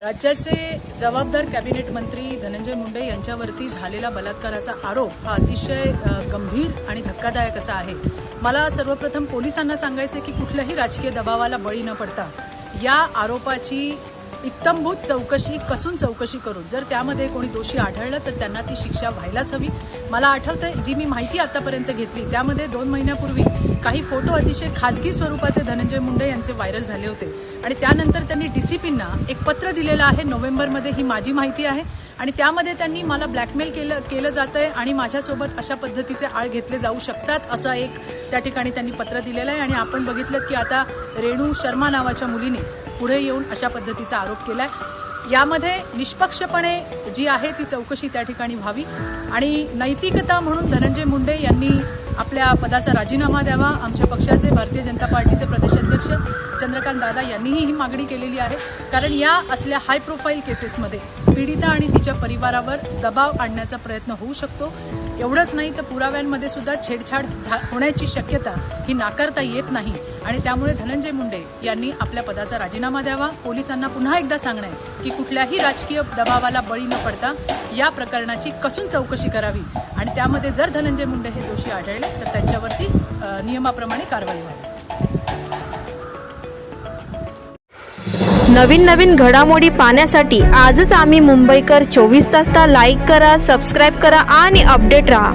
राज्याचे जबाबदार कॅबिनेट मंत्री धनंजय मुंडे यांच्यावरती झालेला बलात्काराचा आरोप हा अतिशय गंभीर आणि धक्कादायक असा आहे। मला सर्वप्रथम पोलिसांना सांगायचे की कुठल्याही राजकीय दबावाला बळी न पडता या आरोपाची इत्तमभूत चौकशी कसून चौकशी करून जर त्यामध्ये कोणी दोषी आढळलं तर त्यांना ती शिक्षा व्हायलाच हवी। मला आठवतंय जी मी माहिती आतापर्यंत घेतली त्यामध्ये 2 महिन्यापूर्वी काही फोटो अतिशय खाजगी स्वरूपाचे धनंजय मुंडे यांचे व्हायरल झाले होते आणि त्यानंतर त्यांनी डीसीपींना एक पत्र दिलेलं आहे। नोव्हेंबरमध्ये ही माझी माहिती आहे आणि त्यामध्ये त्यांनी मला ब्लॅकमेल केलं जातंय आणि माझ्यासोबत अशा पद्धतीचे आळ घेतले जाऊ शकतात असं एक त्या ठिकाणी त्यांनी पत्र दिलेलं आहे। आणि आपण बघितलं की आता रेणू शर्मा नावाच्या मुलीने पुढे येऊन अशा पद्धतीचा आरोप केलाय। यामध्ये निष्पक्षपणे जी आहे ती चौकशी त्या ठिकाणी व्हावी आणि नैतिकता म्हणून धनंजय मुंडे यांनी आपल्या पदाचा राजीनामा द्यावा। आमच्या पक्षाचे भारतीय जनता पार्टीचे प्रदेशाध्यक्ष चंद्रकांत दादा यांनीही ही मागणी केलेली आहे, कारण या असल्या हाय प्रोफाईल केसेसमध्ये पीडिता आणि तिच्या परिवारावर दबाव आणण्याचा प्रयत्न होऊ शकतो। एवढंच नाही तर पुराव्यांमध्ये सुद्धा छेडछाड होण्याची शक्यता ही नाकारता येत नाही आणि त्यामुळे धनंजय मुंडे यांनी आपल्या पदाचा राजीनामा द्यावा। पोलिसांना पुन्हा एकदा सांगणं आहे की कुठल्याही राजकीय दबावाला बळी न पडता या प्रकरणाची कसून चौकशी करावी आणि त्यामध्ये जर धनंजय मुंडे हे दोषी आढळले तर त्यांच्यावरती नियमाप्रमाणे कारवाई व्हावी। नवीन घडामोडी पाहण्यासाठी आजच आम्ही मुंबईकर 24 तासला लाईक करा, सबस्क्राईब करा आणि अपडेट रहा।